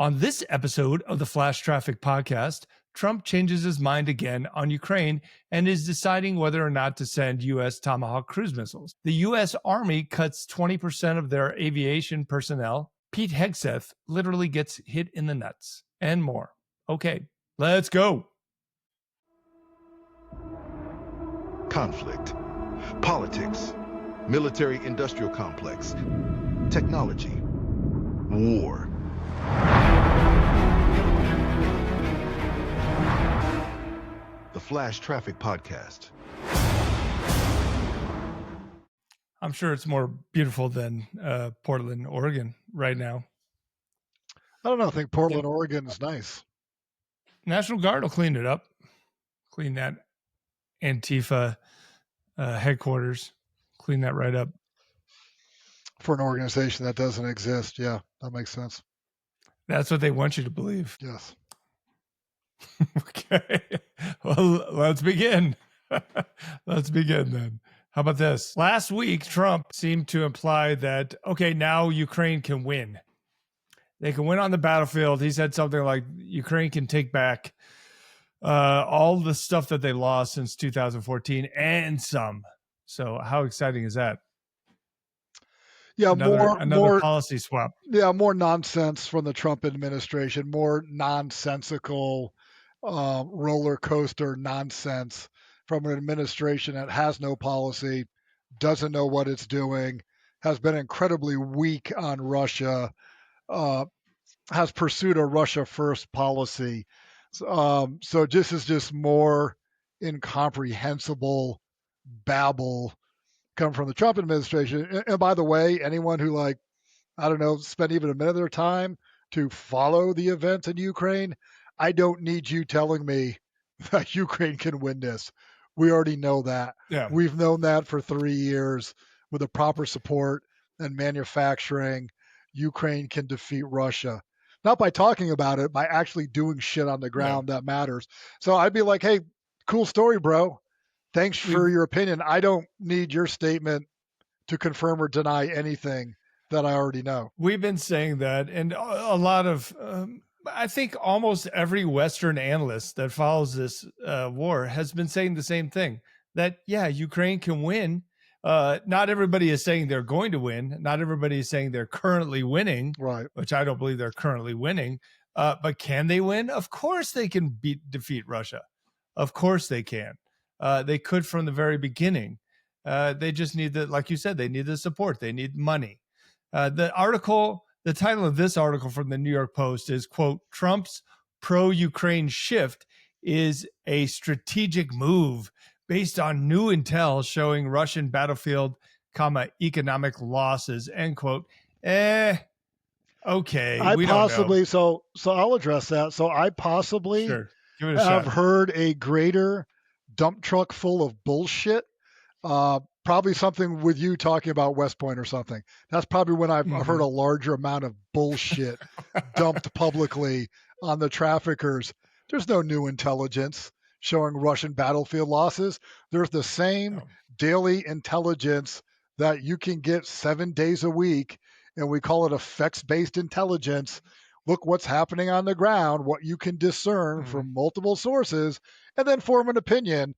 On this episode of the Flash Traffic Podcast, Trump changes his mind again on Ukraine and is deciding whether or not to send US Tomahawk cruise missiles. The US Army cuts 20% of their aviation personnel. Pete Hegseth literally gets hit in the nuts, and more. Okay, let's go. Conflict, politics, military-industrial complex, technology, war. The Flash Traffic Podcast. I'm sure it's more beautiful than Portland, Oregon right now. I don't know. I think Portland, Oregon is nice. National Guard will clean it up. Clean that Antifa headquarters. Clean that right up. For an organization that doesn't exist. Yeah, that makes sense. That's what they want you to believe. Yes. Okay. Well, let's begin. Let's begin then. How about this? Last week, Trump seemed to imply that, okay, now Ukraine can win. They can win on the battlefield. He said something like Ukraine can take back all the stuff that they lost since 2014 and some. So how exciting is that? Yeah, another policy swap. Yeah, more nonsense from the Trump administration, more nonsensical roller coaster nonsense from an administration that has no policy, doesn't know what it's doing, has been incredibly weak on Russia, has pursued a Russia first policy. So this is just more incomprehensible babble come from the Trump administration. And by the way, anyone who spend even a minute of their time to follow the events in Ukraine, I don't need you telling me that Ukraine can win this. We already know that. Yeah. We've known that for 3 years. With the proper support and manufacturing, Ukraine can defeat Russia. Not by talking about it, by actually doing shit on the ground that matters. So I'd be like, hey, cool story, bro. Thanks for your opinion. I don't need your statement to confirm or deny anything that I already know. We've been saying that, and a lot of, I think almost every Western analyst that follows this war has been saying the same thing, that, yeah, Ukraine can win. Not everybody is saying they're going to win. Not everybody is saying they're currently winning, right? Which I don't believe they're currently winning. But can they win? Of course they can defeat Russia. Of course they can. They could from the very beginning. They just need like you said, they need the support. They need money. The title of this article from the New York Post is, quote, Trump's pro-Ukraine shift is a strategic move based on new intel showing Russian battlefield, economic losses, end quote. Okay. So I'll address that. So I possibly have heard a greater dump truck full of bullshit. Probably something with you talking about West Point or something. That's probably when I've heard a larger amount of bullshit dumped publicly on the traffickers. There's no new intelligence showing Russian battlefield losses. There's the same daily intelligence that you can get 7 days a week, and we call it effects-based intelligence. Look what's happening on the ground, what you can discern from multiple sources, and then form an opinion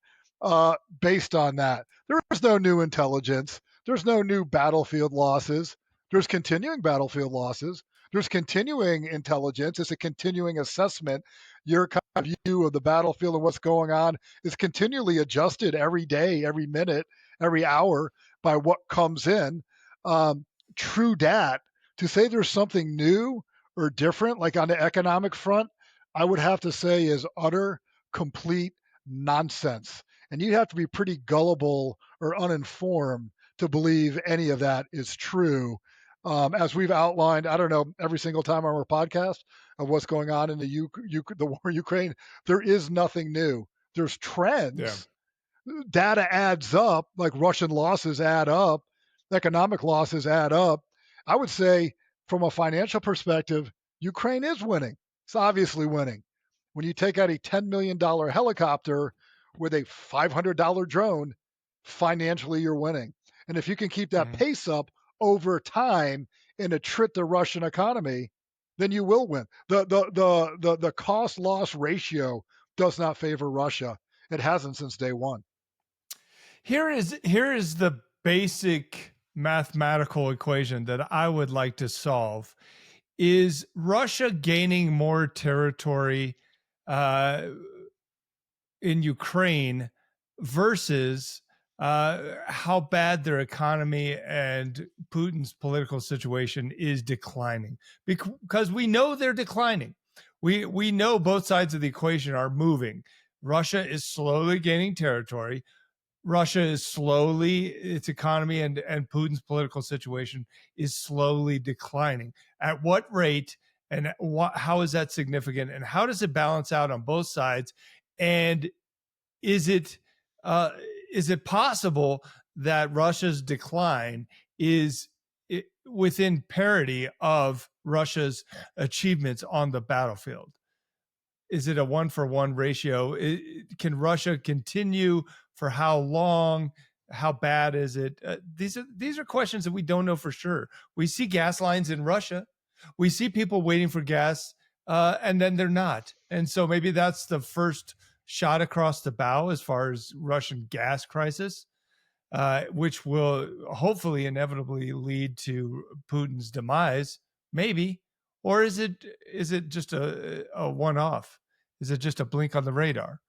based on that. There's no new intelligence. There's no new battlefield losses. There's continuing battlefield losses. There's continuing intelligence. It's a continuing assessment. Your kind of view of the battlefield and what's going on is continually adjusted every day, every minute, every hour by what comes in. True dat, to say there's something new or different, like on the economic front, I would have to say is utter, complete nonsense. And you have to be pretty gullible or uninformed to believe any of that is true. As we've outlined, I don't know, every single time on our podcast of what's going on in the war in Ukraine, there is nothing new. There's trends. Yeah. Data adds up, like Russian losses add up, economic losses add up. I would say from a financial perspective, Ukraine is winning. It's obviously winning. When you take out a $10 million helicopter with a $500 drone, financially you're winning. And if you can keep that pace up over time and attrit the Russian economy, then you will win. The cost loss ratio does not favor Russia. It hasn't since day one. Here is the basic mathematical equation that I would like to solve. Is Russia gaining more territory in Ukraine versus how bad their economy and Putin's political situation is declining? Because we know they're declining. We know both sides of the equation are moving. Russia is slowly gaining territory. Russia is slowly, its economy and Putin's political situation is slowly declining. At what rate and how is that significant? And how does it balance out on both sides? And is it possible that Russia's decline is within parity of Russia's achievements on the battlefield? Is it a 1-for-1 ratio? Can Russia continue for how long? How bad is it? These are questions that we don't know for sure. We see gas lines in Russia. We see people waiting for gas, and then they're not. And so maybe that's the first shot across the bow as far as Russian gas crisis, which will hopefully inevitably lead to Putin's demise, maybe. Or is it just a one-off? Is it just a blink on the radar?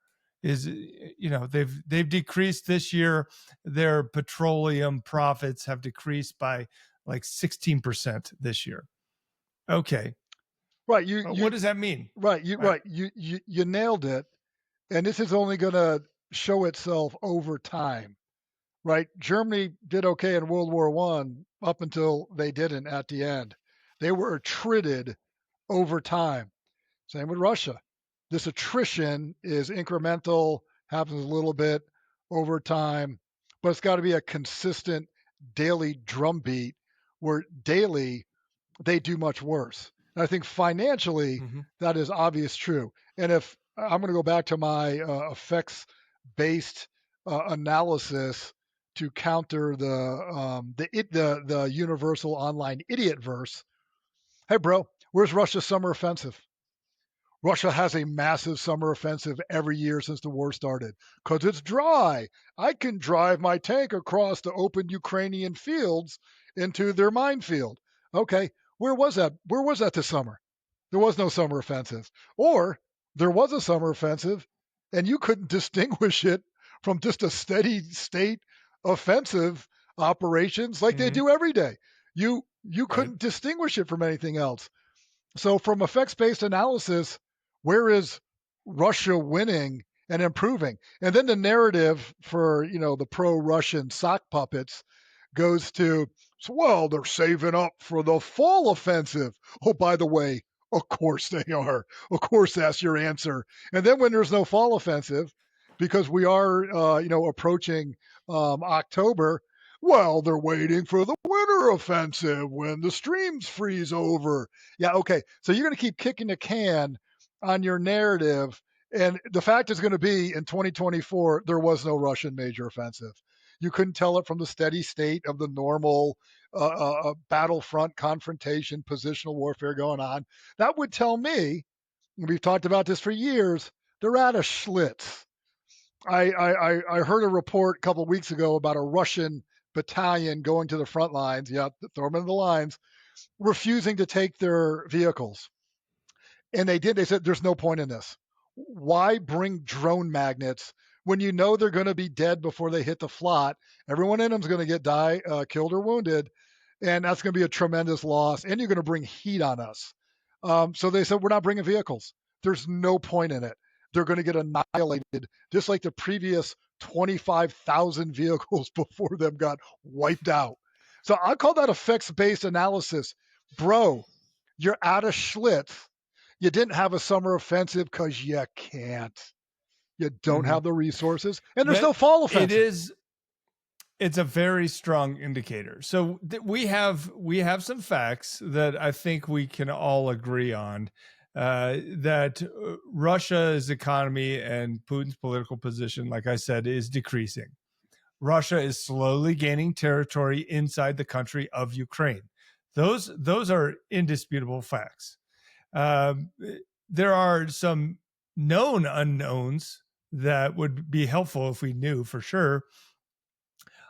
They've decreased this year. Their petroleum profits have decreased by like 16% this year. Okay. Right. What does that mean? Right. You nailed it. And this is only going to show itself over time. Right. Germany did okay in World War I up until they didn't at the end. They were attrited over time. Same with Russia. This attrition is incremental, happens a little bit over time, but it's got to be a consistent daily drumbeat where daily they do much worse. And I think financially, that is obvious true. And if I'm going to go back to my effects-based analysis to counter the universal online idiot verse. Hey, bro, where's Russia's summer offensive? Russia has a massive summer offensive every year since the war started because it's dry. I can drive my tank across the open Ukrainian fields into their minefield. Okay, where was that? Where was that this summer? There was no summer offensive. Or there was a summer offensive and you couldn't distinguish it from just a steady state offensive operations like they do every day. You couldn't distinguish it from anything else. So from effects-based analysis, where is Russia winning and improving? And then the narrative for, the pro-Russian sock puppets goes to, well, they're saving up for the fall offensive. Oh, by the way, of course they are. Of course that's your answer. And then when there's no fall offensive, because we are, approaching October, well, they're waiting for the winter offensive when the streams freeze over. Yeah, okay. So you're going to keep kicking the can on your narrative. And the fact is going to be in 2024, there was no Russian major offensive. You couldn't tell it from the steady state of the normal battlefront confrontation, positional warfare going on. That would tell me, and we've talked about this for years, they're at a Schlitz. I heard a report a couple of weeks ago about a Russian battalion going to the front lines. Yeah, throw them in the lines, refusing to take their vehicles. And they did. They said, there's no point in this. Why bring drone magnets when you know they're going to be dead before they hit the flot? Everyone in them is going to get killed or wounded. And that's going to be a tremendous loss. And you're going to bring heat on us. So they said, we're not bringing vehicles. There's no point in it. They're going to get annihilated, just like the previous 25,000 vehicles before them got wiped out. So I call that effects-based analysis. Bro, you're at a Schlitz. You didn't have a summer offensive because you can't. You don't have the resources, and there's no fall offensive. It's a very strong indicator. So we have some facts that I think we can all agree on. That Russia's economy and Putin's political position, like I said, is decreasing. Russia is slowly gaining territory inside the country of Ukraine. Those are indisputable facts. Um, there are some known unknowns that would be helpful if we knew for sure.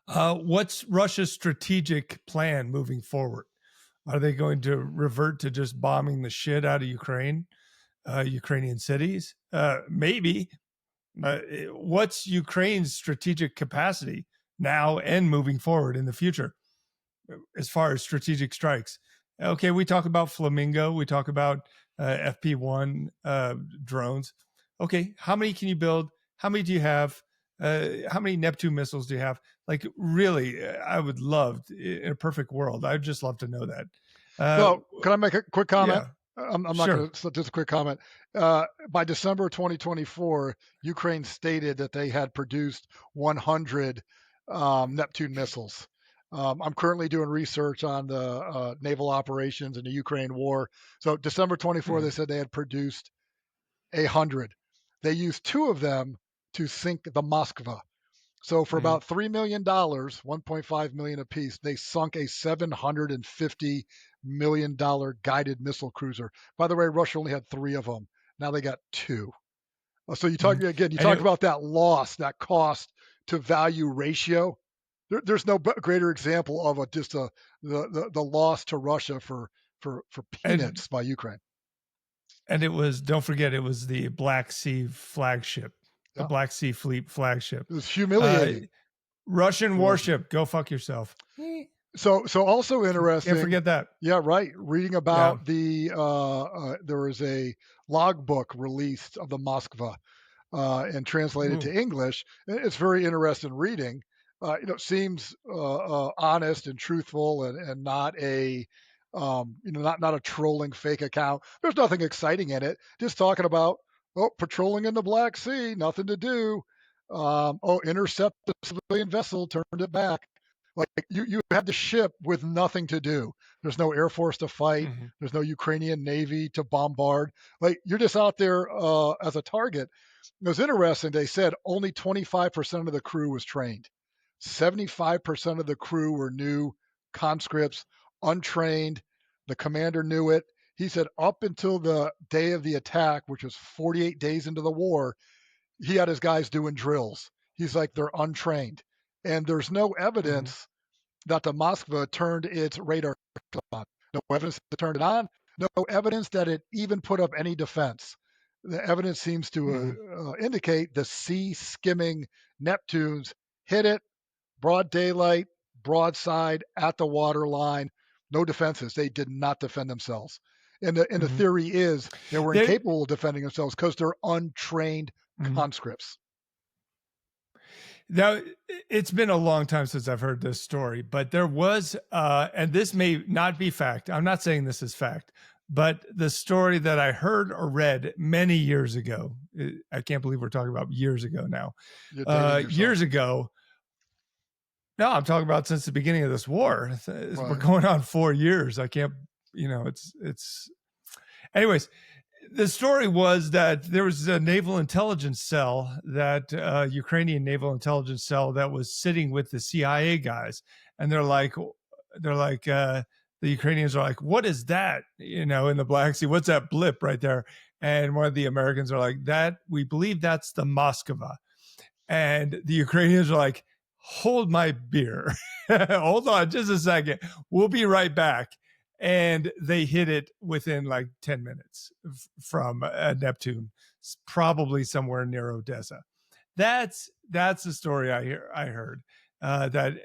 What's Russia's strategic plan moving forward? Are they going to revert to just bombing the shit out of Ukraine, Ukrainian cities? Maybe. What's Ukraine's strategic capacity now and moving forward in the future as far as strategic strikes? Okay, we talk about Flamingo, we talk about FP1 drones. Okay, how many can you build? How many do you have? How many Neptune missiles do you have? Like, really, I would love, in a perfect world, I'd just love to know that. So, can I make a quick comment? Yeah, I'm not sure. going to, just a quick comment. By December 2024, Ukraine stated that they had produced 100 Neptune missiles. I'm currently doing research on the naval operations in the Ukraine war. So December 24, they said they had produced 100. They used 2 of them to sink the Moskva. So for about $3 million, 1.5 million apiece, they sunk a $750 million guided missile cruiser. By the way, Russia only had 3 of them. Now they got 2. So you talk again. You talk about that loss, that cost to value ratio. There's no greater example of the loss to Russia for peanuts by Ukraine. And it was, don't forget, it was the Black Sea flagship, the Black Sea Fleet flagship. It was humiliating. Russian warship, go fuck yourself. So also interesting. Can't forget that. Yeah, right. Reading about there was a logbook released of the Moskva and translated to English. It's very interesting reading. Seems honest and truthful and not a not a trolling fake account. There's nothing exciting in it. Just talking about patrolling in the Black Sea, nothing to do. Intercept the civilian vessel, turned it back. Like you had the ship with nothing to do. There's no Air Force to fight. There's no Ukrainian Navy to bombard. Like you're just out there as a target. It was interesting. They said only 25% of the crew was trained. 75% of the crew were new conscripts, untrained. The commander knew it. He said up until the day of the attack, which was 48 days into the war, he had his guys doing drills. He's like, they're untrained. And there's no evidence that the Moskva turned its radar on. No evidence that it turned it on. No evidence that it even put up any defense. The evidence seems to indicate the sea skimming Neptunes hit it, broad daylight, broadside at the water line, no defenses. They did not defend themselves. And the theory is they were incapable of defending themselves because they're untrained conscripts. Now, it's been a long time since I've heard this story, but there was, and this may not be fact. I'm not saying this is fact, but the story that I heard or read many years ago, I can't believe we're talking about years ago now. Years ago. No, I'm talking about since the beginning of this war. We're going on 4 years. I can't, it's anyways. The story was that there was a naval intelligence cell, that Ukrainian naval intelligence cell, that was sitting with the CIA guys, and they're like, the Ukrainians are like, "What is that?" In the Black Sea, what's that blip right there? And one of the Americans are like, "That we believe that's the Moskva," and the Ukrainians are like, "Hold my beer, hold on, just a second, we'll be right back." And they hit it within like 10 minutes from Neptune, probably somewhere near Odessa. That's the story I heard, that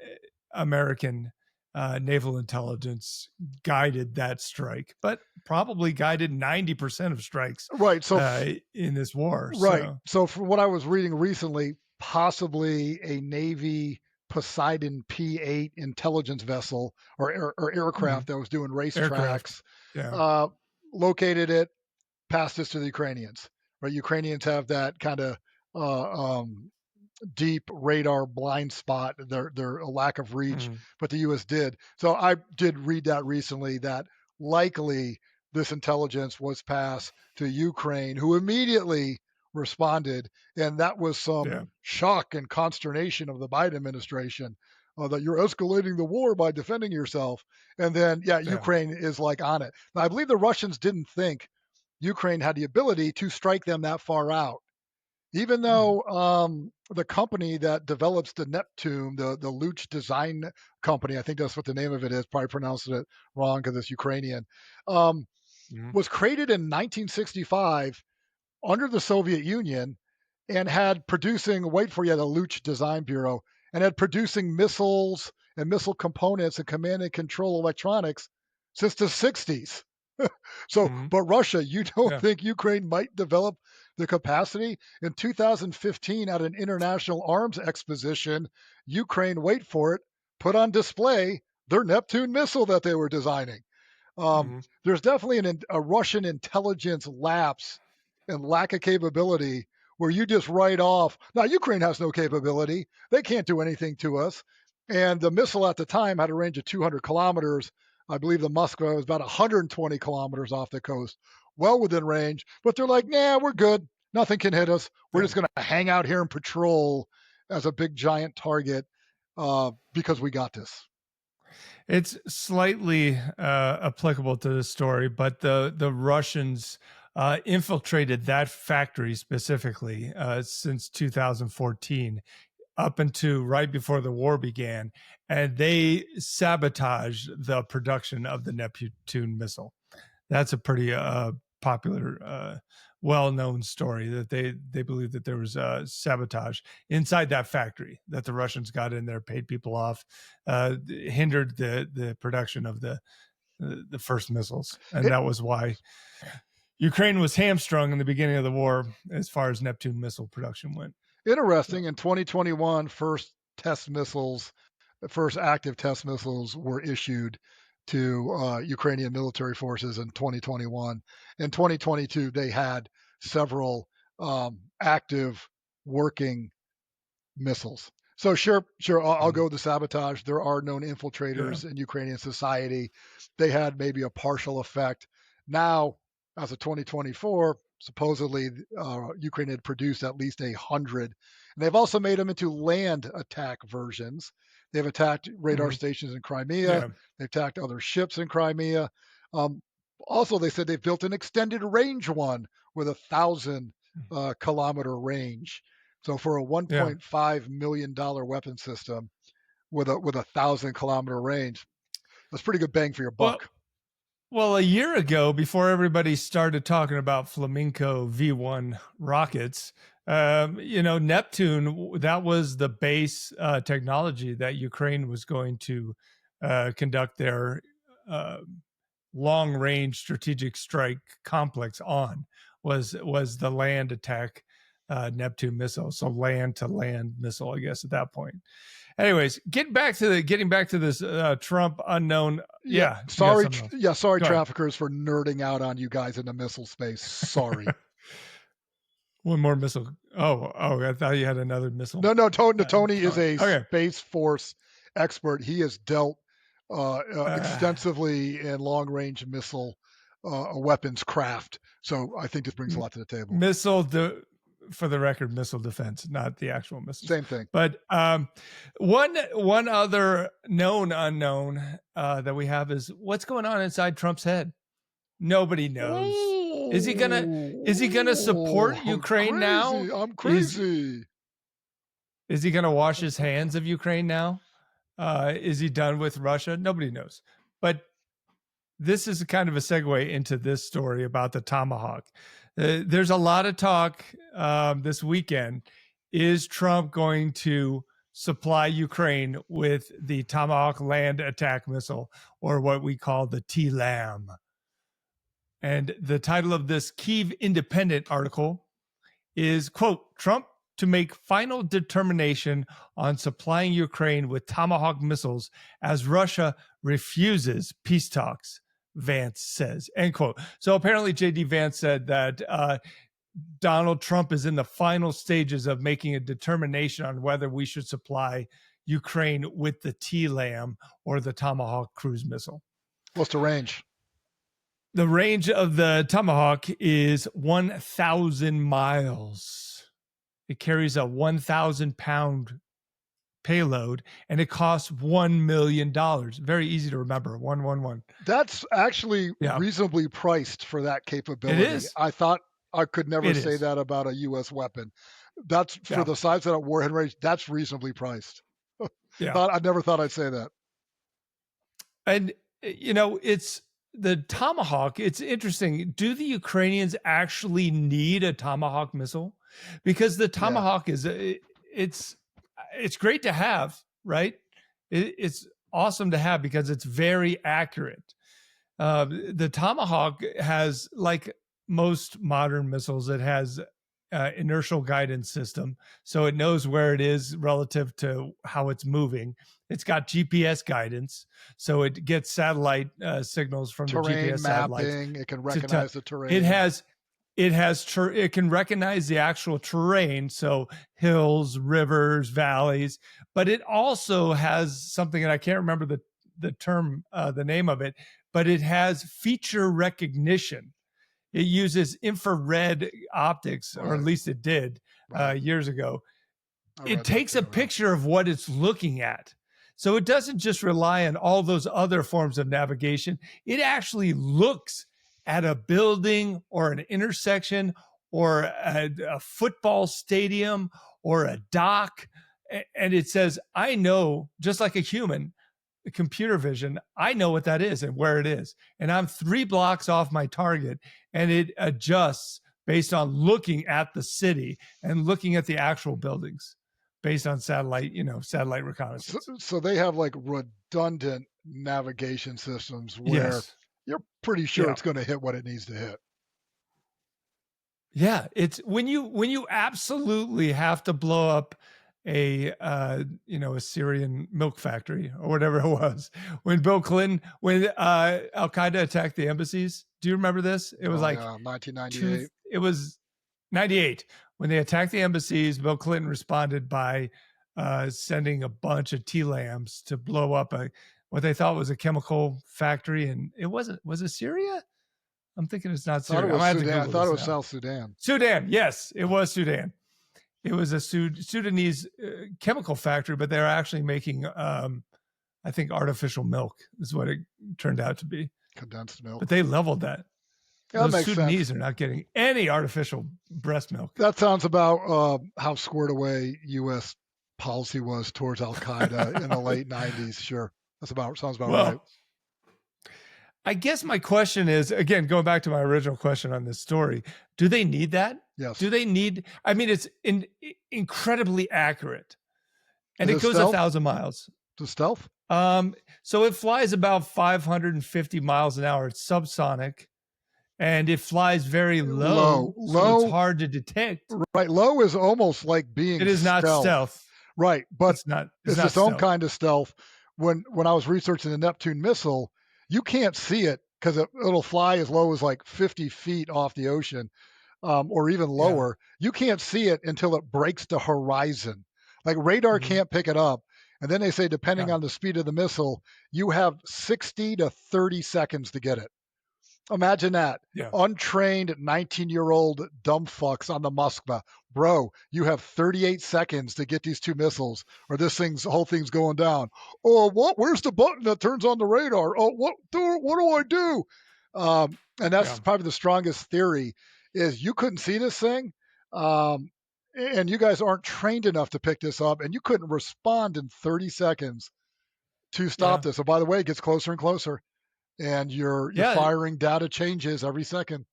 American naval intelligence guided that strike, but probably guided 90% of strikes in this war. Right. So from what I was reading recently, possibly a Navy Poseidon P-8 intelligence vessel or aircraft that was doing racetracks, located it, passed this to the Ukrainians. Right, Ukrainians have that kind of deep radar blind spot, their lack of reach, but the U.S. did. So I did read that recently, that likely this intelligence was passed to Ukraine, who immediately responded, and that was some shock and consternation of the Biden administration that you're escalating the war by defending yourself. And then Ukraine is like on it. Now, I believe the Russians didn't think Ukraine had the ability to strike them that far out. Even though the company that develops the Neptune, the Luch Design Company, I think that's what the name of it is, probably pronounced it wrong because it's Ukrainian, was created in 1965 under the Soviet Union and had producing, wait for you, the Luch Design Bureau, and had producing missiles and missile components and command and control electronics since the 60s. So, but Russia, you don't think Ukraine might develop the capacity? In 2015, at an international arms exposition, Ukraine, wait for it, put on display their Neptune missile that they were designing. There's definitely a Russian intelligence lapse and lack of capability where you just write off. Now, Ukraine has no capability. They can't do anything to us. And the missile at the time had a range of 200 kilometers. I believe the Moskva was about 120 kilometers off the coast, well within range. But they're like, nah, we're good. Nothing can hit us. We're just going to hang out here and patrol as a big giant target because we got this. It's slightly applicable to the story, but the Russians infiltrated that factory specifically since 2014 up until right before the war began, and they sabotaged the production of the Neptune missile. That's a pretty popular, well-known story that they believe that there was sabotage inside that factory, that the Russians got in there, paid people off, hindered the production of the first missiles, and that was why Ukraine was hamstrung in the beginning of the war as far as Neptune missile production went. Interesting. In 2021, first active test missiles were issued to Ukrainian military forces in 2021. In 2022, they had several active working missiles. So sure, I'll go with the sabotage. There are known infiltrators in Ukrainian society. They had maybe a partial effect. Now, as of 2024, supposedly Ukraine had produced at least 100. And they've also made them into land attack versions. They've attacked radar stations in Crimea. They've attacked other ships in Crimea. Also, they said they've built an extended range one with 1,000 kilometer range. So for a $1.5 million weapon system with a 1,000 kilometer range, that's pretty good bang for your buck. Well, a year ago, before everybody started talking about Flamenco V1 rockets, Neptune, that was the base technology that Ukraine was going to conduct their long-range strategic strike complex on, was the land attack Neptune missile. So land-to-land missile, I guess, at that point. Anyways, getting back to this Trump unknown. Sorry, traffickers, for nerding out on you guys in the missile space. Sorry. One more missile. Oh, I thought you had another missile. No, Tony is a Space Force expert. He has dealt extensively in long-range missile weapons craft. So I think this brings a lot to the table. For the record, missile defense, not the actual missile. Same thing. But one other known unknown that we have is what's going on inside Trump's head. Nobody knows. Is he gonna support Ukraine now? I'm crazy. Is he gonna wash his hands of Ukraine now? Is he done with Russia? Nobody knows. But this is kind of a segue into this story about the Tomahawk. There's a lot of talk this weekend. Is Trump going to supply Ukraine with the Tomahawk land attack missile, or what we call the TLAM? And the title of this Kyiv Independent article is, quote, Trump to make final determination on supplying Ukraine with Tomahawk missiles as Russia refuses peace talks, Vance says, end quote. So apparently J.D. Vance said that Donald Trump is in the final stages of making a determination on whether we should supply Ukraine with the TLAM or the Tomahawk cruise missile. What's the range? The range of the Tomahawk is 1,000 miles. It carries a 1,000-pound payload, and it costs $1 million. Very easy to remember. 111. That's actually reasonably priced for that capability. It is. I thought I could never say that about a U.S. weapon. That's for the size of that warhead range. That's reasonably priced. I never thought I'd say that. And it's the Tomahawk. It's interesting. Do the Ukrainians actually need a Tomahawk missile? Because the Tomahawk is it's great to have, right? It's awesome to have because it's very accurate. The Tomahawk has, like most modern missiles, it has inertial guidance system, so it knows where it is relative to how it's moving. It's got GPS guidance, so it gets satellite signals from terrain the GPS mapping. satellites. It can recognize the terrain. It can recognize the actual terrain, so hills, rivers, valleys, but it also has something, and I can't remember the term, the name of it, but it has feature recognition. It uses infrared optics, or at least it did years ago. It takes a picture of what it's looking at. So it doesn't just rely on all those other forms of navigation. It actually looks at a building or an intersection or a football stadium or a dock. And it says, I know, just like a human, computer vision, I know what that is and where it is. And I'm 3 blocks off my target, and it adjusts based on looking at the city and looking at the actual buildings based on satellite reconnaissance. So they have like redundant navigation systems where you're pretty sure it's going to hit what it needs to hit. Yeah, it's when you absolutely have to blow up a Syrian milk factory or whatever it was. When Bill Clinton, when Al Qaeda attacked the embassies, do you remember this? It was 1998. It was 98 when they attacked the embassies. Bill Clinton responded by sending a bunch of TLAMs to blow up what they thought was a chemical factory, and it wasn't. Was it Syria? I'm thinking it's not Syria. I thought it was South Sudan. Sudan, yes, it was Sudan. It was a Sudanese chemical factory, but they're actually making, I think, artificial milk is what it turned out to be. Condensed milk. But they leveled that. Yeah, those Sudanese are not getting any artificial breast milk. That sounds about how squared away U.S. policy was towards Al Qaeda in the late 90s. Sure. Sounds about right. I guess my question is, again, going back to my original question on this story, do they need that? Yes. Do they need, I mean, it's incredibly accurate, and it goes stealth? 1,000 miles. To stealth? So it flies about 550 miles an hour. It's subsonic, and it flies very low. So it's hard to detect. Right. Low is almost like being It is not stealth. Right. But it's not its own kind of stealth. When I was researching the Neptune missile, you can't see it because it'll fly as low as like 50 feet off the ocean, or even lower. You can't see it until it breaks the horizon. Like radar can't pick it up. And then they say, depending on the speed of the missile, you have 60 to 30 seconds to get it. Imagine that. Untrained 19-year-old dumb fucks on the Moskva. Bro, you have 38 seconds to get these 2 missiles, or whole thing's going down. Oh, what? Where's the button that turns on the radar? Oh, what do I do? And that's probably the strongest theory is you couldn't see this thing, and you guys aren't trained enough to pick this up, and you couldn't respond in 30 seconds to stop this. So by the way, it gets closer and closer. And you're firing data changes every second.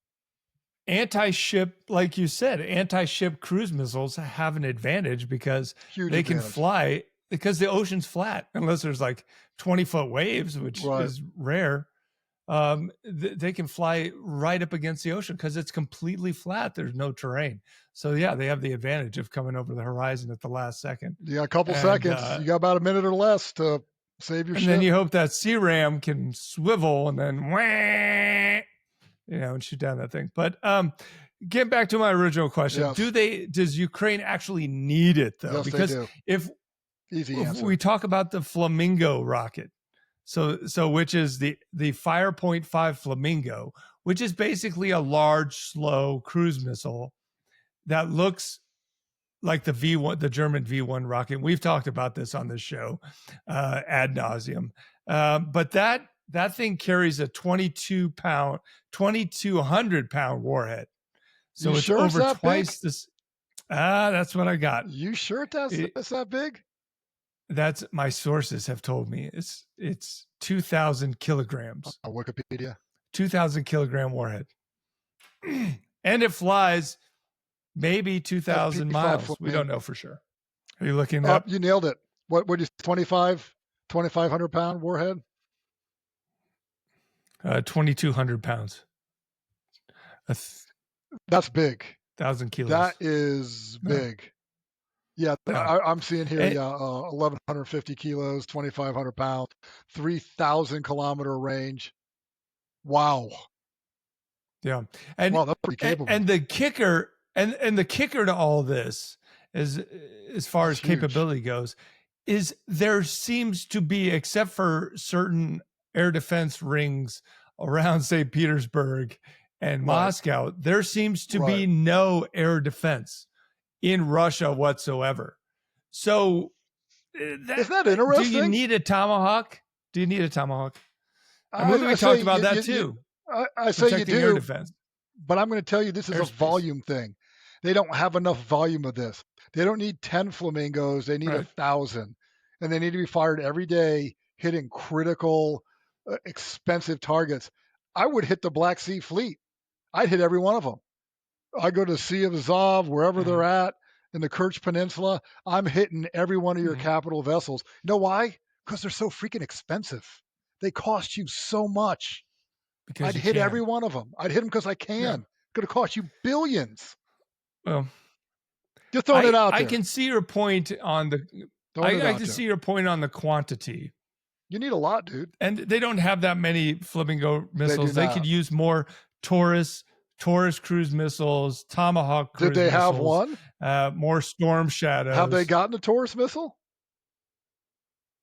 Anti-ship, like you said, anti-ship cruise missiles have an advantage because they can fly because the ocean's flat, unless there's like 20-foot waves, which is rare. They can fly right up against the ocean because it's completely flat. There's no terrain. So they have the advantage of coming over the horizon at the last second. Yeah, a couple seconds. You got about a minute or less to save your ship. And then you hope that C-RAM can swivel and then and shoot down that thing. But get back to my original question. Yes. Does Ukraine actually need it though? Yes, because they do. if we talk about the Flamingo rocket, so which is the Fire Point 5 Flamingo, which is basically a large, slow cruise missile that looks like the V1, the German V1 rocket. We've talked about this on the show ad nauseum. But that thing carries a 2,200 pound warhead. So you it's sure over it's that twice big? this. That's what I got. You sure it's that big? That's my sources have told me. It's 2,000 kilograms. Wikipedia. 2,000 kilogram warhead. And it flies maybe 2,000 miles. We don't know for sure. Are you looking up? You nailed it. What would you 2,500 pound warhead? 2,200 pounds. That's big. 1,000 kilos. That is big. Yeah, I'm seeing here. 1,150 kilos, 2,500 pounds, 3,000 kilometer range. Wow. Yeah, and wow, that's pretty capable. And the kicker, and the kicker to all this is, as far as capability goes, is there seems to be, except for certain air defense rings around St. Petersburg and Moscow, there seems to be no air defense in Russia whatsoever. So isn't that interesting? Do you need a Tomahawk? I mean, we talked about that too. I say you do, air defense. But I'm going to tell you this is a volume thing. They don't have enough volume of this. They don't need 10 flamingos. They need 1,000. And they need to be fired every day, hitting critical, expensive targets. I would hit the Black Sea Fleet. I'd hit every one of them. I go to the Sea of Azov, wherever they're at, in the Kerch Peninsula. I'm hitting every one of your capital vessels. You know why? Because they're so freaking expensive. They cost you so much. Because I'd hit every one of them. I'd hit them because I can. It's going to cost you billions. Well, just throwing it out there. I can see your point on the. I can see your point on the quantity. You need a lot, dude. And they don't have that many Flamingo missiles. They could use more Taurus cruise missiles, Tomahawk cruise missiles. Did they have one? More Storm Shadows. Have they gotten a Taurus missile?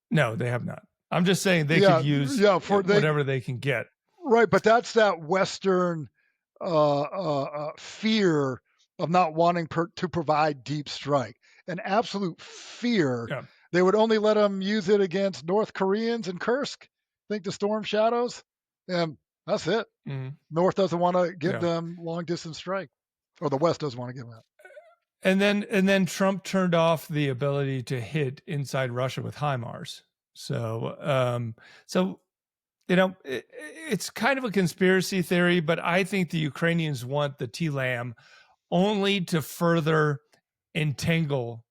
No, they have not. I'm just saying they could use whatever they can get. Right, but that's that Western fear of not wanting to provide deep strike. An absolute fear. Yeah. They would only let them use it against North Koreans in Kursk. Think the Storm Shadows, and that's it. Mm-hmm. North doesn't want to give them long distance strike, or the West doesn't want to give them that. And then Trump turned off the ability to hit inside Russia with HIMARS. So you know, it's kind of a conspiracy theory, but I think the Ukrainians want the TLAM only to further entangle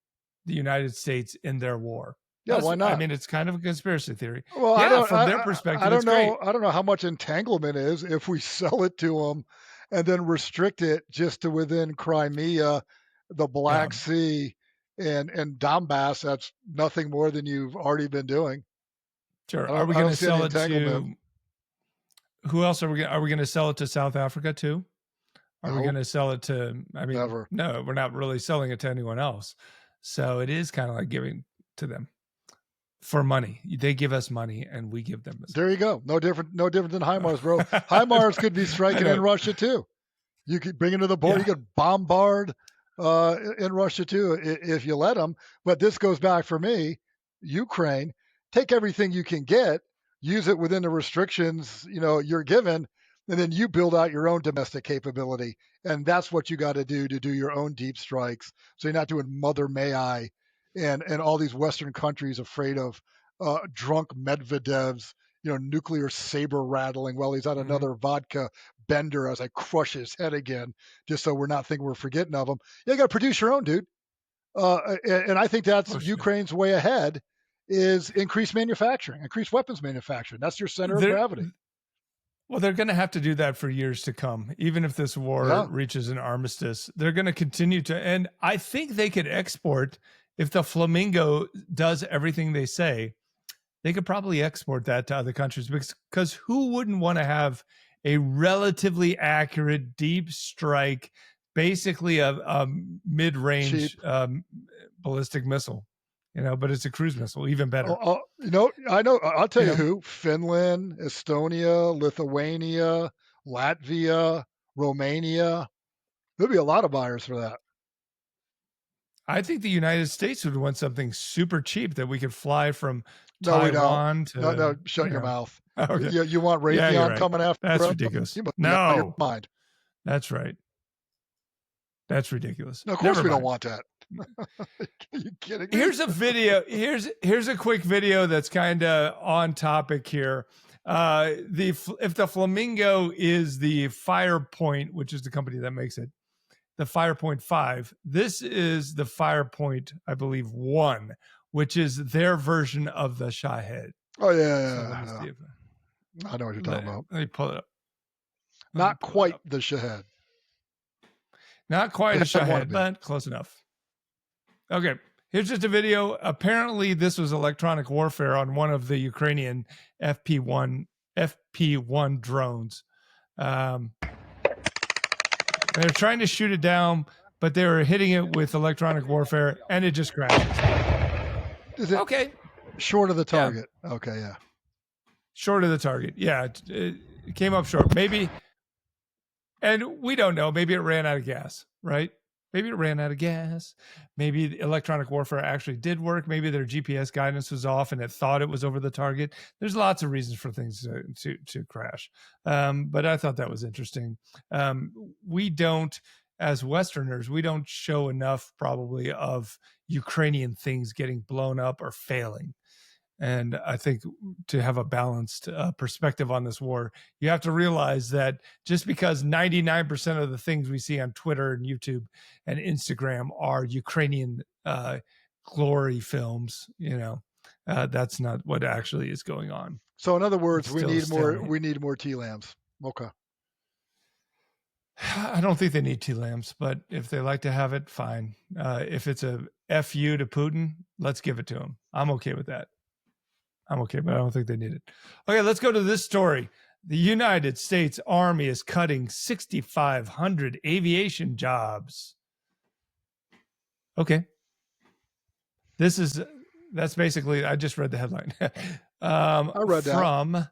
the United States in their war. Yeah, why not? I mean, it's kind of a conspiracy theory. Well, from their perspective, I don't know. Great. I don't know how much entanglement is if we sell it to them and then restrict it just to within Crimea, the Black Sea, and Donbass. That's nothing more than you've already been doing. Sure. Are we going to sell it to? Who else are we going to sell it to? South Africa too? Are we going to sell it to? I mean, never. No, we're not really selling it to anyone else. So it is kind of like giving to them for money. They give us money, and we give them. There you go. No different than HIMARS, bro. HIMARS could be striking in Russia too. You could bring it to the border. You could bombard in Russia too if you let them. But this goes back for me, Ukraine. Take everything you can get, use it within the restrictions, you're given, and then you build out your own domestic capability. And that's what you got to do your own deep strikes. So you're not doing Mother May I and all these Western countries afraid of drunk Medvedev's, nuclear saber rattling while he's on another vodka bender as I crush his head again, just so we're not thinking we're forgetting of him. You got to produce your own, dude. And I think that's Ukraine's way ahead. Is increased manufacturing, increased weapons manufacturing. That's your center of gravity. Well, they're going to have to do that for years to come. Even if this war reaches an armistice, they're going to continue to. And I think they could export, if the Flamingo does everything they say, they could probably export that to other countries, because who wouldn't want to have a relatively accurate deep strike, basically a mid-range ballistic missile? But it's a cruise missile, even better. I know. I'll tell you who: Finland, Estonia, Lithuania, Latvia, Romania. There'll be a lot of buyers for that. I think the United States would want something super cheap that we could fly from No, we don't. Taiwan to. No, shut your mouth. Okay. You want Yeah, you're Raytheon right. coming after That's us? ridiculous. You must be out of your No, mind. that's right. That's ridiculous. No, of course we don't want that. Are you kidding me? Here's a video. Here's a quick video that's kind of on topic here. If the Flamingo is the Firepoint, which is the company that makes it, the Firepoint 5, this is the Firepoint, I believe, 1, which is their version of the Shahed. Oh, yeah. So I know what you're talking about. Let me pull it up. Not quite the Shahed. Not quite a Shahed, but close enough. Okay, here's just a video. Apparently, this was electronic warfare on one of the Ukrainian FP1 drones. They're trying to shoot it down, but they were hitting it with electronic warfare, and it just crashes. Is it okay? Short of the target. Yeah. Okay, yeah. Short of the target. Yeah, it came up short. Maybe, and we don't know. Maybe it ran out of gas, right? Maybe it ran out of gas. Maybe electronic warfare actually did work. Maybe their GPS guidance was off and it thought it was over the target. There's lots of reasons for things to crash. But I thought that was interesting. We don't, as Westerners, we don't show enough probably of Ukrainian things getting blown up or failing. And I think to have a balanced perspective on this war, you have to realize that just because 99% of the things we see on Twitter and YouTube and Instagram are Ukrainian glory films, that's not what actually is going on. So in other words, we need more TLAMs. Okay. I don't think they need TLAMs, but if they like to have it, fine. If it's a FU to Putin, let's give it to him. I'm okay with that. I'm okay, but I don't think they need it. Okay, let's go to this story. The United States Army is cutting 6,500 aviation jobs. Okay. That's basically, I just read the headline. I read that.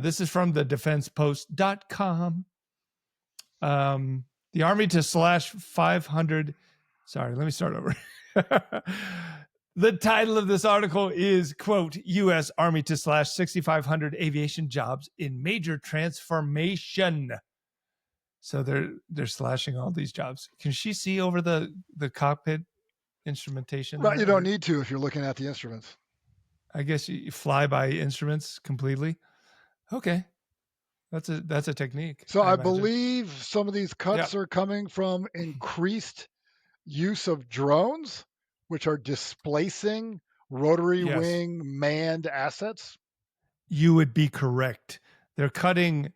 This is from the defensepost.com. The Army to slash 500. Sorry, let me start over. The title of this article is, quote, U.S. Army to slash 6,500 aviation jobs in major transformation. So they're slashing all these jobs. Can she see over the cockpit instrumentation? Well, you don't need to if you're looking at the instruments. I guess you fly by instruments completely. Okay. That's a technique. So I believe some of these cuts are coming from increased use of drones, which are displacing rotary wing manned assets? You would be correct. They're cutting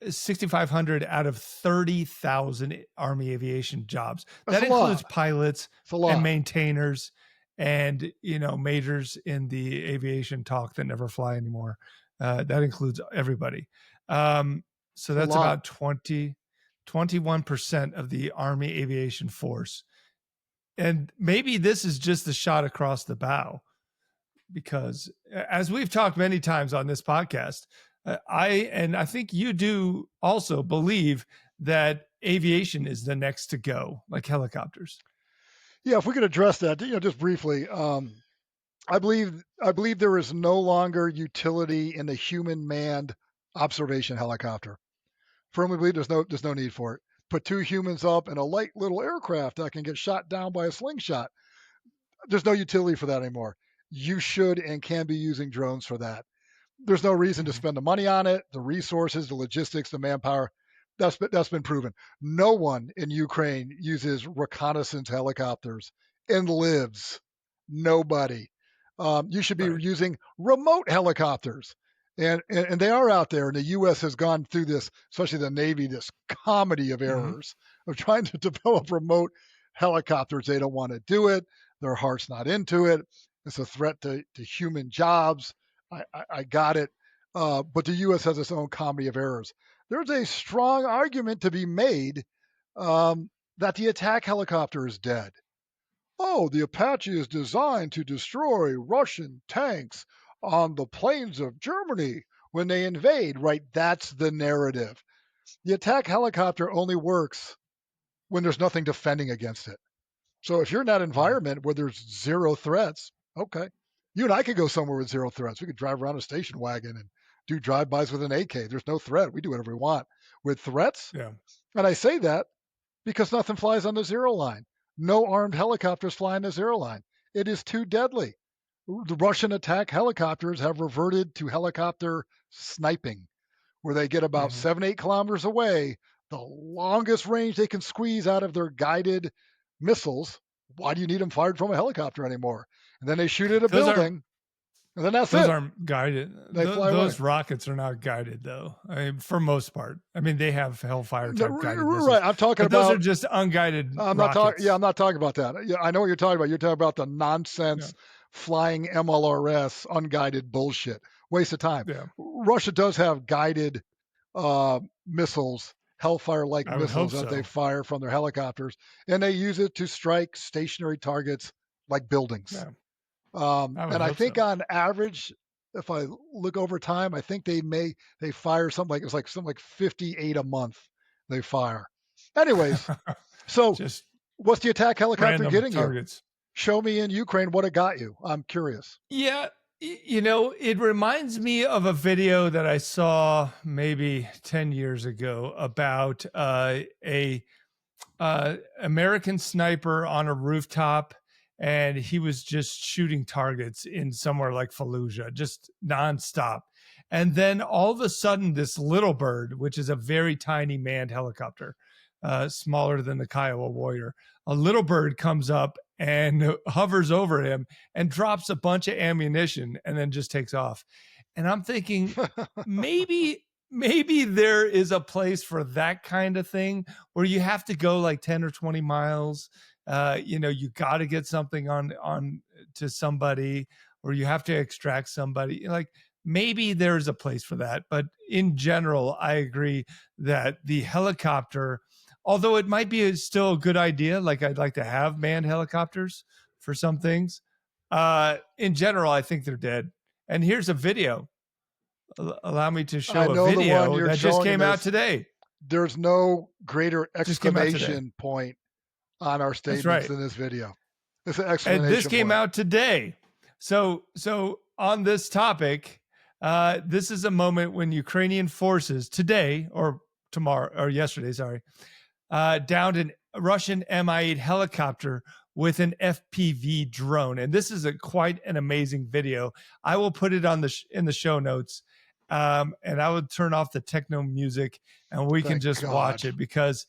6,500 out of 30,000 Army aviation jobs. That includes pilots and maintainers and, majors in the aviation talk that never fly anymore. That includes everybody. So that's about 21% of the Army aviation force. And maybe this is just the shot across the bow, because as we've talked many times on this podcast, I think you do also believe that aviation is the next to go, like helicopters. Yeah, if we could address that, just briefly, I believe there is no longer utility in the human manned observation helicopter. Firmly believe there's no need for it. Put two humans up in a light little aircraft that can get shot down by a slingshot. There's no utility for that anymore. You should and can be using drones for that. There's no reason to spend the money on it, the resources, the logistics, the manpower. That's been proven. No one in Ukraine uses reconnaissance helicopters and lives. Nobody. You should be using remote helicopters. And they are out there, and the U.S. has gone through this, especially the Navy, this comedy of errors of trying to develop remote helicopters. They don't want to do it. Their heart's not into it. It's a threat to human jobs. I got it. But the U.S. has its own comedy of errors. There's a strong argument to be made that the attack helicopter is dead. Oh, the Apache is designed to destroy Russian tanks on the plains of Germany when they invade, right? That's the narrative. The attack helicopter only works when there's nothing defending against it. So if you're in that environment where there's zero threats, okay. You and I could go somewhere with zero threats. We could drive around a station wagon and do drive-bys with an AK. There's no threat. We do whatever we want. With threats, Yeah. and I say that because nothing flies on the zero line. No armed helicopters fly on the zero line. It is too deadly. The Russian attack helicopters have reverted to helicopter sniping, where they get about 7, 8 kilometers away, the longest range they can squeeze out of their guided missiles. Why do you need them fired from a helicopter anymore? And then they shoot at a building, and then that's those it. Aren't guided. They fly those away. rockets are not guided, though. I mean, for most part. I mean, they have Hellfire type guided missiles. Right. I'm talking about. Those are just unguided I'm rockets. not talking. Yeah, I'm not talking about that. Yeah, I know what you're talking about. You're talking about the nonsense flying MLRS unguided bullshit. Waste of time. Yeah. Russia does have guided missiles, Hellfire-like missiles that they fire from their helicopters, and they use it to strike stationary targets like buildings. Yeah. And I think on average, if I look over time, I think they fire something like 58 a month they fire. Anyways, so just what's the attack helicopter getting targets. You? Show me in Ukraine what it got you. I'm curious. Yeah. You know, it reminds me of a video that I saw maybe 10 years ago about a American sniper on a rooftop, and he was just shooting targets in somewhere like Fallujah, just nonstop. And then all of a sudden, this little bird, which is a very tiny manned helicopter, smaller than the Kiowa Warrior, a little bird comes up and hovers over him and drops a bunch of ammunition and then just takes off. And I'm thinking maybe there is a place for that kind of thing where you have to go like 10 or 20 miles. You got to get something on to somebody, or you have to extract somebody. Like maybe there's a place for that. But in general, I agree that the helicopter, although it might be still a good idea, like I'd like to have manned helicopters for some things, in general, I think they're dead. And here's a video. Allow me to show a video that just came out today. There's no greater exclamation point on our statements than this video. It's an exclamation and this came out today. So on this topic, this is a moment when Ukrainian forces today or tomorrow or yesterday, downed a Russian Mi-8 helicopter with an FPV drone. And this is quite an amazing video. I will put it on in the show notes. And I would turn off the techno music and we can just watch it, because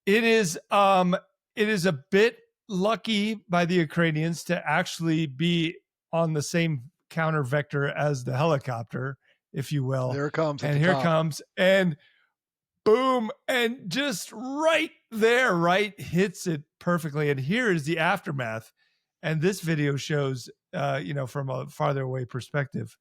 it is a bit lucky by the Ukrainians to actually be on the same counter vector as the helicopter, if you will. There it comes. And here it comes. And boom, and just right there, hits it perfectly. And here is the aftermath. And this video shows, from a farther away perspective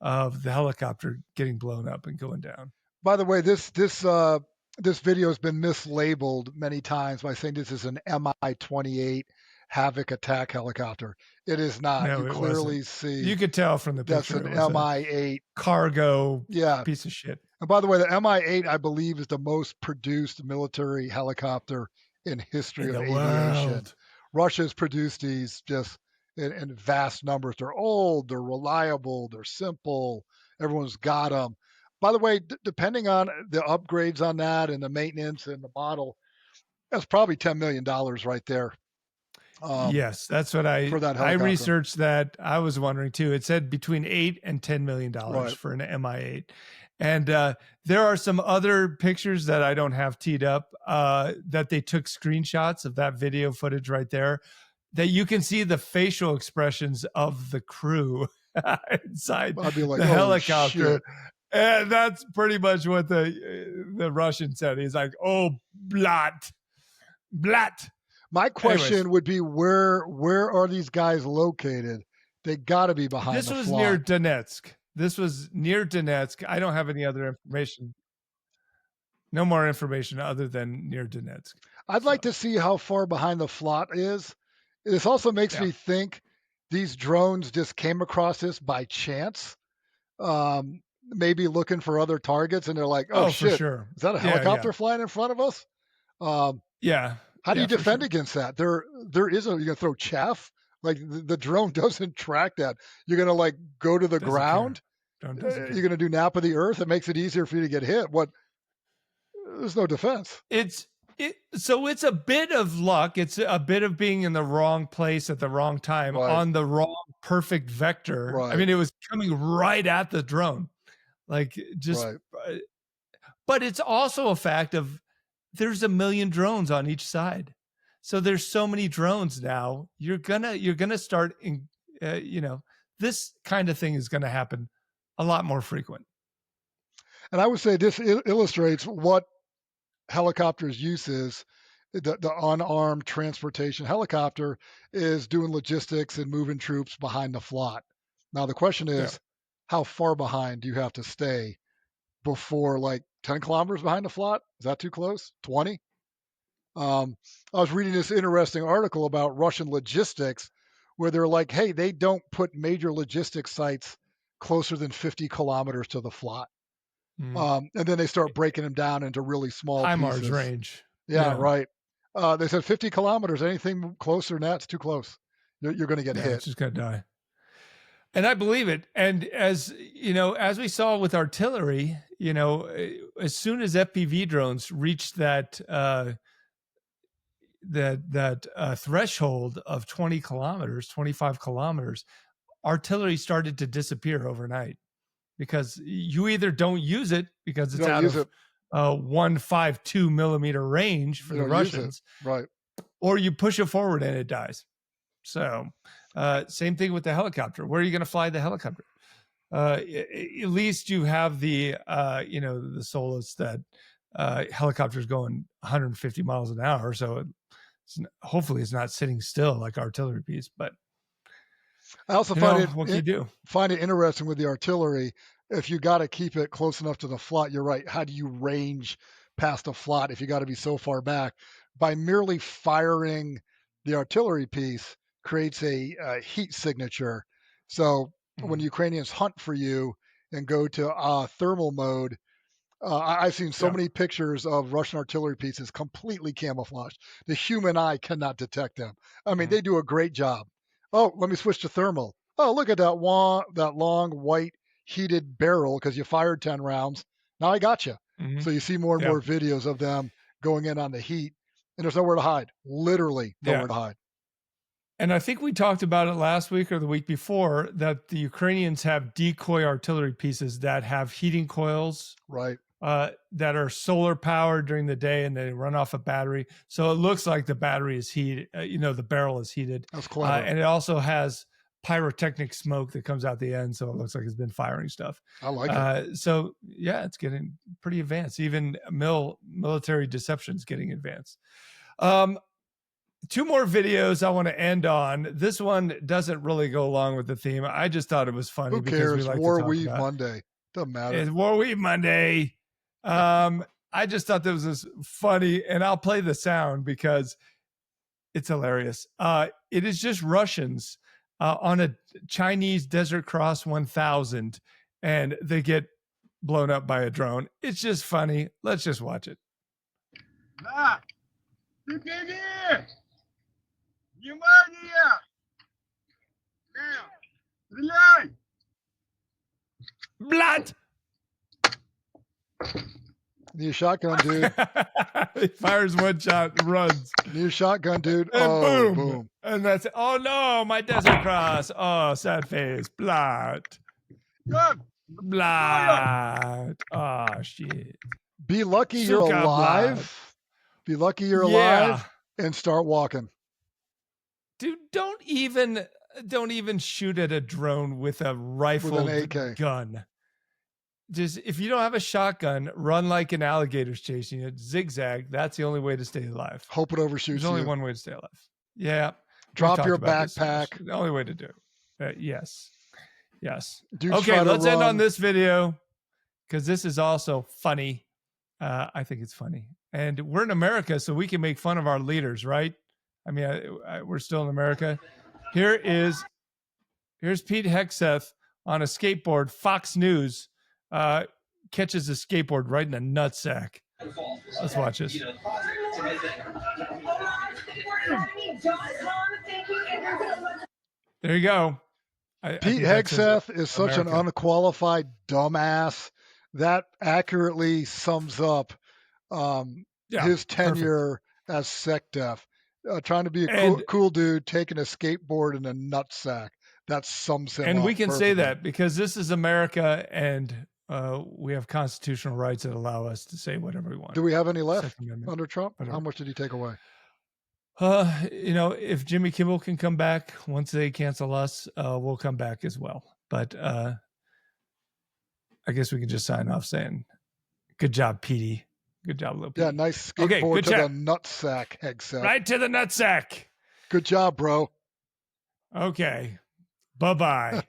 of the helicopter getting blown up and going down. By the way, this video has been mislabeled many times by saying this is an Mi-28 Havoc attack helicopter. It is not. No, you clearly see. You could tell from the picture. That's an Mi-8 cargo piece of shit. And by the way, the Mi-8, I believe, is the most produced military helicopter in history of aviation. World. Russia's produced these just in vast numbers. They're old, they're reliable, they're simple. Everyone's got them. By the way, depending on the upgrades on that and the maintenance and the model, that's probably $10 million right there. Yes, that's what I researched that. I was wondering too. It said between $8 and $10 million for an Mi-8. And there are some other pictures that I don't have teed up that they took screenshots of that video footage right there, that you can see the facial expressions of the crew inside the helicopter. Shit. And that's pretty much what the Russian said. He's like, oh, blat. My question would be, where are these guys located? They got to be behind the This was near Donetsk. I don't have any other information. No more information other than near Donetsk. I'd like to see how far behind the flot is. This also makes me think these drones just came across this by chance, maybe looking for other targets, and they're like, oh shit, for sure. Is that a helicopter flying in front of us? Yeah. How do you defend against that? There isn't. You're gonna throw chaff. Like the drone doesn't track that. You're gonna like go to the ground. You're gonna do nap of the earth. It makes it easier for you to get hit. What? There's no defense. So it's a bit of luck. It's a bit of being in the wrong place at the wrong time on the wrong perfect vector. Right. I mean, it was coming right at the drone, like just. Right. But it's also a fact of there's a million drones on each side, so there's so many drones now. You're gonna start in, this kind of thing is gonna happen a lot more frequent. And I would say this illustrates what helicopters' use is. The unarmed transportation helicopter is doing logistics and moving troops behind the flot. Now the question is, how far behind do you have to stay before, like 10 kilometers behind the flot? Is that too close? 20? I was reading this interesting article about Russian logistics where they're like, hey, they don't put major logistics sites closer than 50 kilometers to the flot. And then they start breaking them down into really small pieces. HIMARS range. Yeah, right. They said 50 kilometers. Anything closer than that's too close. You're going to get hit. It's just going to die. And I believe it. And as we saw with artillery, as soon as FPV drones reached that threshold of 20 kilometers, 25 kilometers, artillery started to disappear overnight. Because you either don't use it because it's out of 152 millimeter range for the Russians, right? Or you push it forward and it dies. So, same thing with the helicopter. Where are you going to fly the helicopter? At least you have the solace that helicopters going 150 miles an hour, so hopefully it's not sitting still like artillery piece, but. I also find it interesting with the artillery. If you got to keep it close enough to the flot, you're right. How do you range past the flot if you got to be so far back? By merely firing the artillery piece creates a heat signature. So when Ukrainians hunt for you and go to thermal mode, I've seen so many pictures of Russian artillery pieces completely camouflaged. The human eye cannot detect them. I mean, they do a great job. Oh, let me switch to thermal. Oh, look at that long white heated barrel because you fired 10 rounds. Now I got you. So you see more and more videos of them going in on the heat, and there's nowhere to hide. Literally nowhere to hide. And I think we talked about it last week or the week before that the Ukrainians have decoy artillery pieces that have heating coils, right? That are solar powered during the day and they run off a battery. So it looks like the battery is heated, the barrel is heated. That's clever. And it also has pyrotechnic smoke that comes out the end. So it looks like it's been firing stuff. I like it. So yeah, it's getting pretty advanced. Even military deception is getting advanced. Two more videos I want to end on. This one doesn't really go along with the theme. I just thought it was funny. Who cares? Because we like War to talk Weave about Monday. Doesn't matter. It's War Weave Monday. I just thought that was funny, and I'll play the sound because it's hilarious. It is just Russians on a Chinese Desert Cross 1000, and they get blown up by a drone. It's just funny. Let's just watch it. Blood. Need a shotgun, dude. He fires one shot and runs. Need a shotgun, dude. And boom. And that's it. Oh no, my Desert Cross. Oh, sad face. Blood. Blood. Oh shit. Be lucky you're alive. Blood. Be lucky you're alive and start walking. Dude, don't even shoot at a drone with a rifle gun. Just if you don't have a shotgun, run like an alligator's chasing it, zigzag. That's the only way to stay alive. Hope it overshoots. There's only one way to stay alive. Yeah. Drop your backpack. The only way to do it. Yes. Okay, let's end on this video because this is also funny. I think it's funny. And we're in America, so we can make fun of our leaders, right? I mean, we're still in America. Here's Pete Hegseth on a skateboard. Fox News catches a skateboard right in the nutsack. Let's watch this. There you go. Pete Hegseth is such an unqualified dumbass. That accurately sums up his tenure as SecDef. Trying to be a cool dude, taking a skateboard in a nutsack. That sums him up. And we can perfectly. say that because this is America, and we have constitutional rights that allow us to say whatever we want. Do we have any left under Trump? How much did he take away? If Jimmy Kimmel can come back once they cancel us, we'll come back as well. But I guess we can just sign off saying, "Good job, Petey. Good job, Lil Petey." Yeah, nice skateboard to the nutsack, Hegseth. Right to the nutsack. Good job, bro. Okay. Bye-bye.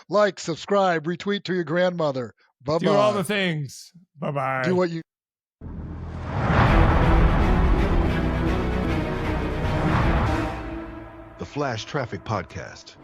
Like, subscribe, retweet to your grandmother. Bye-bye. Do all the things. Bye-bye. Do what you... The Flash Traffic Podcast.